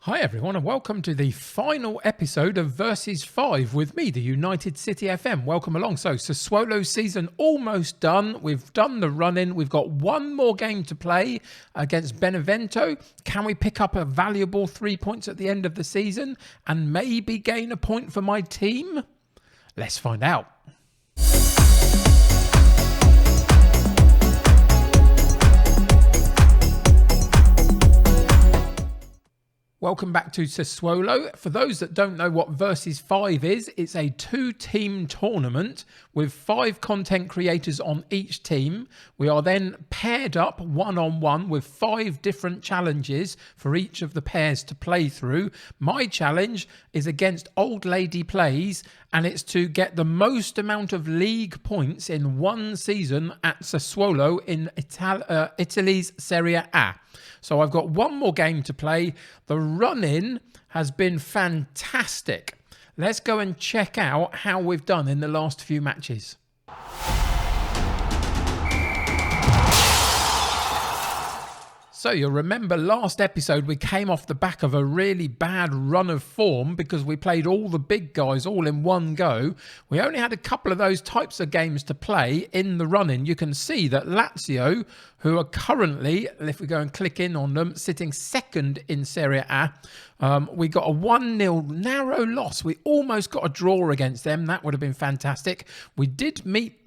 Hi everyone and welcome to the final episode of Versus 5 with me, the United City FM. Welcome along. So Sassuolo season almost done. We've done the run-in. We've got one more game to play against Benevento. Can we pick up a valuable 3 points at the end of the season and maybe gain a point for my team? Let's find out. Welcome back to Sassuolo. For those that don't know what Versus 5 is, it's a two-team tournament with 5 content creators on each team. We are then paired up one-on-one with 5 different challenges for each of the pairs to play through. My challenge is against Old Lady Plays, and it's to get the most amount of league points in one season at Sassuolo in Italy's Serie A. So I've got one more game to play. The run-in has been fantastic. Let's go and check out how we've done in the last few matches. So you'll remember last episode we came off the back of a really bad run of form because we played all the big guys all in one go. We only had a couple of those types of games to play in the run-in. You can see that Lazio, who are currently, if we go and click in on them, sitting second in Serie A, we got a 1-0 narrow loss. We almost got a draw against them. That would have been fantastic. We did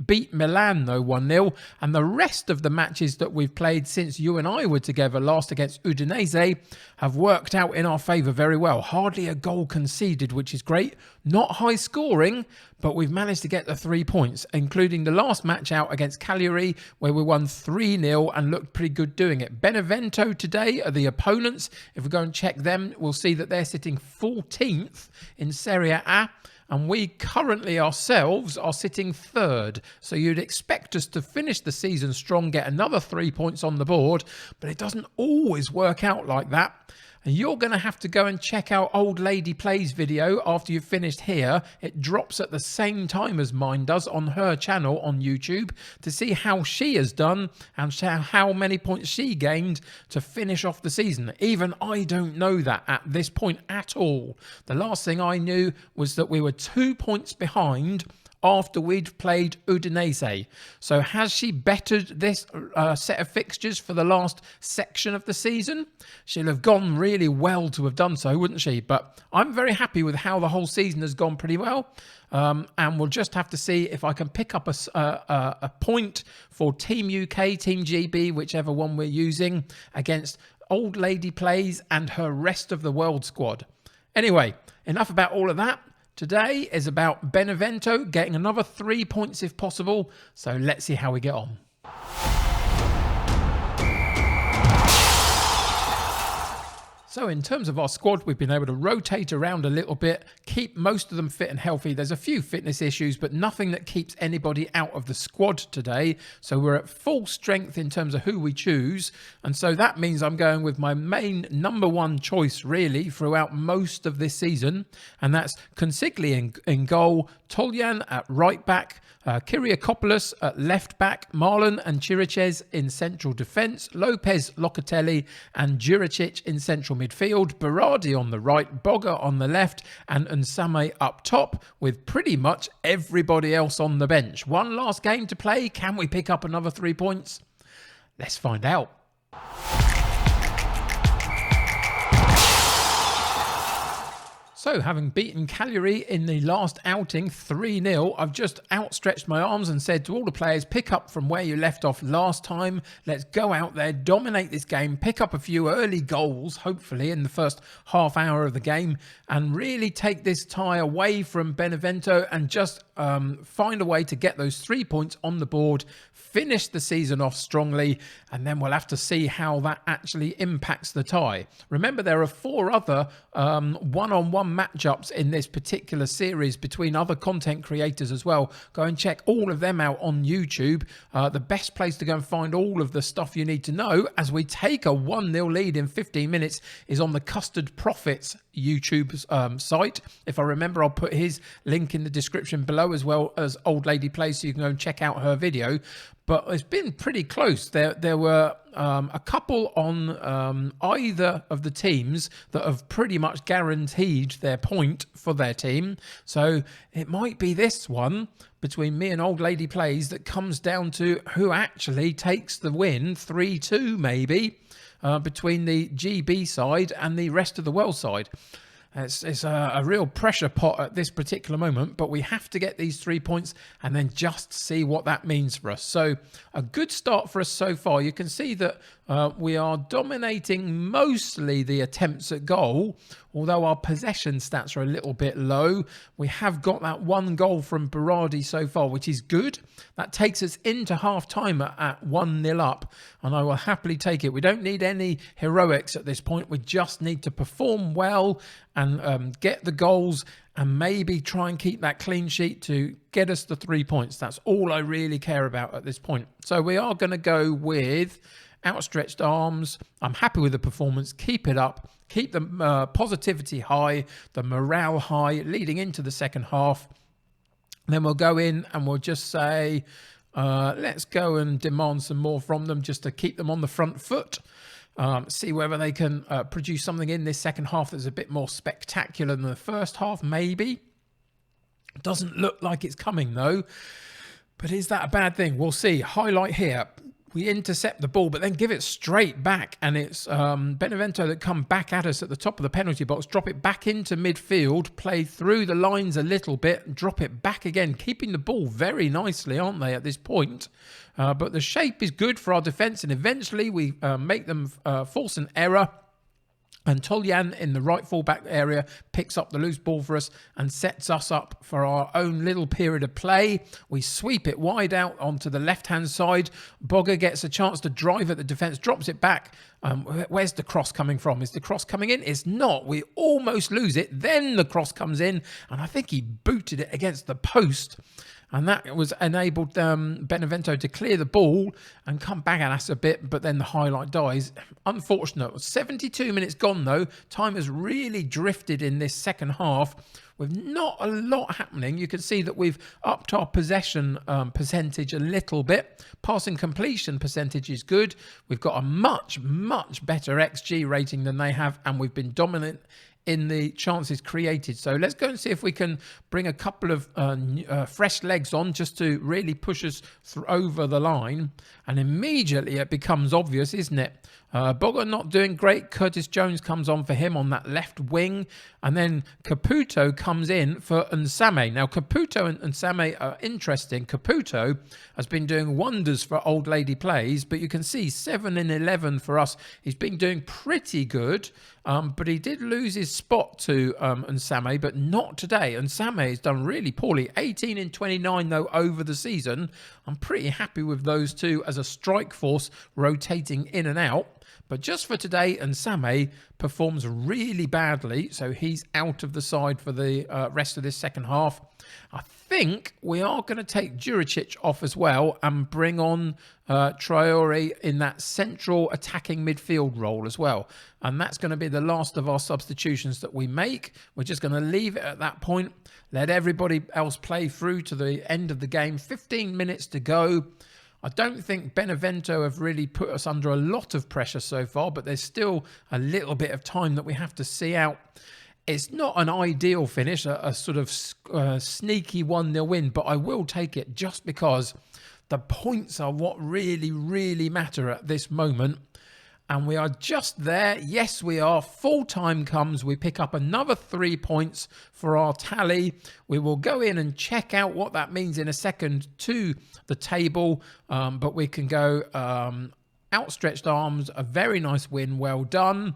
beat Milan, though, 1-0. And the rest of the matches that we've played since you and I were together last against Udinese have worked out in our favour very well. Hardly a goal conceded, which is great. Not high scoring, but we've managed to get the 3 points, including the last match out against Cagliari, where we won 3-0 and looked pretty good doing it. Benevento today are the opponents. If we go and check them, we'll see that they're sitting 14th in Serie A, and we currently ourselves are sitting 3rd. So you'd expect us to finish the season strong, get another 3 points on the board, but it doesn't always work out like that. And you're going to have to go and check out Old Lady Plays video after you've finished here. It drops at the same time as mine does on her channel on YouTube to see how she has done and how many points she gained to finish off the season. Even I don't know that at this point at all. The last thing I knew was that we were 2 points behind after we'd played Udinese. So has she bettered this set of fixtures for the last section of the season? She'll have gone really well to have done so, wouldn't she? But I'm very happy with how the whole season has gone pretty well. And we'll just have to see if I can pick up a point for Team UK, Team GB, whichever one we're using, against Old Lady Plays and her rest of the world squad. Anyway, enough about all of that. Today is about Benevento getting another 3 points if possible, so let's see how we get on. So in terms of our squad, we've been able to rotate around a little bit, keep most of them fit and healthy. There's a few fitness issues, but nothing that keeps anybody out of the squad today. So we're at full strength in terms of who we choose. And so that means I'm going with my main number one choice, really, throughout most of this season. And that's Consigli in goal, Toljan at right back, Kyriakopoulos at left back, Marlon and Chiriches in central defence, Lopez, Locatelli and Juricic in central midfield, Berardi on the right, Boga on the left and Nsame up top, with pretty much everybody else on the bench. One last game to play. Can we pick up another 3 points? Let's find out. So, having beaten Cagliari in the last outing 3-0, I've just outstretched my arms and said to all the players, pick up from where you left off last time. Let's go out there, dominate this game, pick up a few early goals, hopefully in the first half hour of the game, and really take this tie away from Benevento and just find a way to get those 3 points on the board, finish the season off strongly, and then we'll have to see how that actually impacts the tie. Remember, there are 4 other one-on-one matchups in this particular series between other content creators as well. Go and check all of them out on YouTube. The best place to go and find all of the stuff you need to know as we take a 1-0 lead in 15 minutes is on the Custard Profits YouTube site. If I remember, I'll put his link in the description below below, as well as Old Lady Plays, so you can go and check out her video. But it's been pretty close. There were a couple on either of the teams that have pretty much guaranteed their point for their team. So it might be this one between me and Old Lady Plays that comes down to who actually takes the win, 3-2 maybe, between the GB side and the rest of the world side. It's a real pressure pot at this particular moment, but we have to get these 3 points and then just see what that means for us. So a good start for us so far. You can see that we are dominating mostly the attempts at goal, although our possession stats are a little bit low. We have got that 1 goal from Berardi so far, which is good. That takes us into half-time at 1-0 up, and I will happily take it. We don't need any heroics at this point. We just need to perform well and get the goals and maybe try and keep that clean sheet to get us the 3 points. That's all I really care about at this point. So we are going to go with outstretched arms. I'm happy with the performance. Keep it up. Keep the positivity high, the morale high, leading into the second half. Then we'll go in and we'll just say, let's go and demand some more from them just to keep them on the front foot. See whether they can produce something in this second half that's a bit more spectacular than the first half, maybe. Doesn't look like it's coming, though. But is that a bad thing? We'll see. Highlight here. We intercept the ball, but then give it straight back. And it's Benevento that come back at us at the top of the penalty box. Drop it back into midfield. Play through the lines a little bit. Drop it back again. Keeping the ball very nicely, aren't they, at this point? But the shape is good for our defence. And eventually we make them force an error. And Tolyan in the right full-back area picks up the loose ball for us and sets us up for our own little period of play. We sweep it wide out onto the left-hand side. Bogger gets a chance to drive at the defence, drops it back. Where's the cross coming from? Is the cross coming in? It's not. We almost lose it. Then the cross comes in, and I think he booted it against the post. And that was enabled Benevento to clear the ball and come back at us a bit, but then the highlight dies. Unfortunate. 72 minutes gone, though. Time has really drifted in this second half with not a lot happening. You can see that we've upped our possession percentage a little bit. Passing completion percentage is good. We've got a much, much better XG rating than they have, and we've been dominant in the chances created. So let's go and see if we can bring a couple of fresh legs on just to really push us over the line. And immediately it becomes obvious, isn't it? Bogger not doing great. Curtis Jones comes on for him on that left wing. And then Caputo comes in for Nsame. Now, Caputo and Nsame are interesting. Caputo has been doing wonders for Old Lady Plays, but you can see 7 in 11 for us. He's been doing pretty good, but he did lose his spot to Nsame, but not today. Nsame has done really poorly. 18 in 29, though, over the season. I'm pretty happy with those two as a strike force rotating in and out. But just for today, Nsame performs really badly, so he's out of the side for the rest of this second half. I think we are going to take Juricic off as well and bring on Traore in that central attacking midfield role as well. And that's going to be the last of our substitutions that we make. We're just going to leave it at that point. Let everybody else play through to the end of the game. 15 minutes to go. I don't think Benevento have really put us under a lot of pressure so far, but there's still a little bit of time that we have to see out. It's not an ideal finish, a sort of sneaky 1-0 win, but I will take it just because the points are what really, really matter at this moment. And we are just there. Yes, we are. Full time comes. We pick up another 3 points for our tally. We will go in and check out what that means in a second to the table. But we can go outstretched arms. A very nice win. Well done.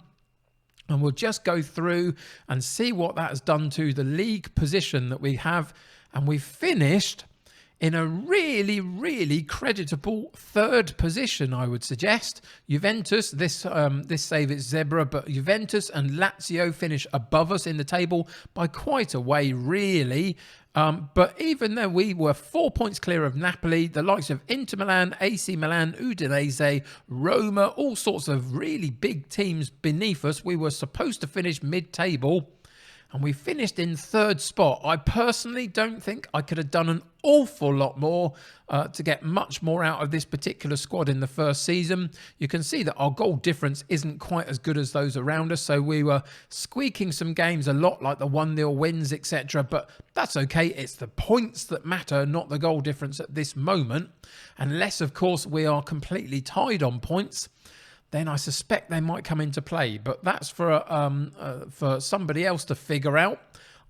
And we'll just go through and see what that has done to the league position that we have. And we've finished in a really, really creditable third position, I would suggest. Juventus, this save is Zebra, but Juventus and Lazio finish above us in the table by quite a way, really. But even though we were 4 points clear of Napoli, the likes of Inter Milan, AC Milan, Udinese, Roma, all sorts of really big teams beneath us, we were supposed to finish mid-table. and we finished in third spot. I personally don't think I could have done an awful lot more to get much more out of this particular squad in the first season. You can see that our goal difference isn't quite as good as those around us, so we were squeaking some games a lot, like the 1-0 wins, etc. But that's okay. It's the points that matter, not the goal difference at this moment. Unless, of course, we are completely tied on points, then I suspect they might come into play. But that's for somebody else to figure out.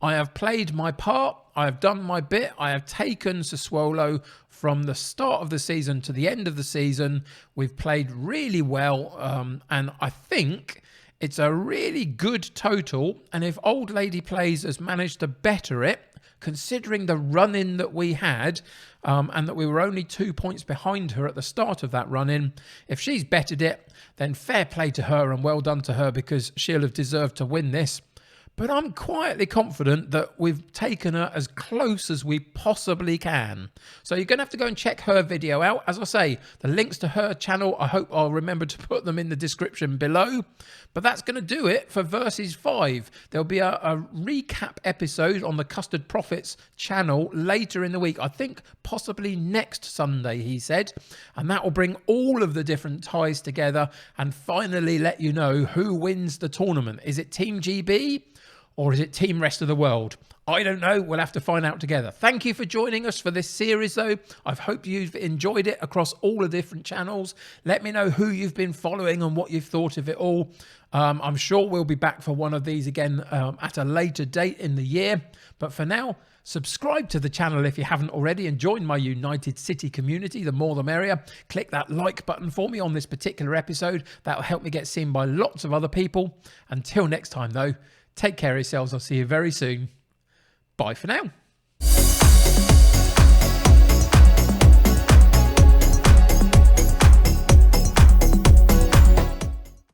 I have played my part. I have done my bit. I have taken Sassuolo from the start of the season to the end of the season. We've played really well, and I think it's a really good total. And if Old Lady Plays has managed to better it, considering the run-in that we had, and that we were only 2 points behind her at the start of that run-in, if she's bettered it, then fair play to her and well done to her, because she'll have deserved to win this. But I'm quietly confident that we've taken her as close as we possibly can. So you're going to have to go and check her video out. As I say, the links to her channel, I hope I'll remember to put them in the description below. But that's going to do it for Versus 5. There'll be a recap episode on the Custard Profits channel later in the week. I think possibly next Sunday, he said. And that will bring all of the different ties together and finally let you know who wins the tournament. Is it Team GB? Or is it Team Rest of the World? I don't know. We'll have to find out together. Thank you for joining us for this series, though. I hope you've enjoyed it across all the different channels. Let me know who you've been following and what you've thought of it all. I'm sure we'll be back for one of these again at a later date in the year. But for now, subscribe to the channel if you haven't already and join my United City community. The more the merrier. Click that like button for me on this particular episode. That'll help me get seen by lots of other people. Until next time, though, take care of yourselves. I'll see you very soon. Bye for now.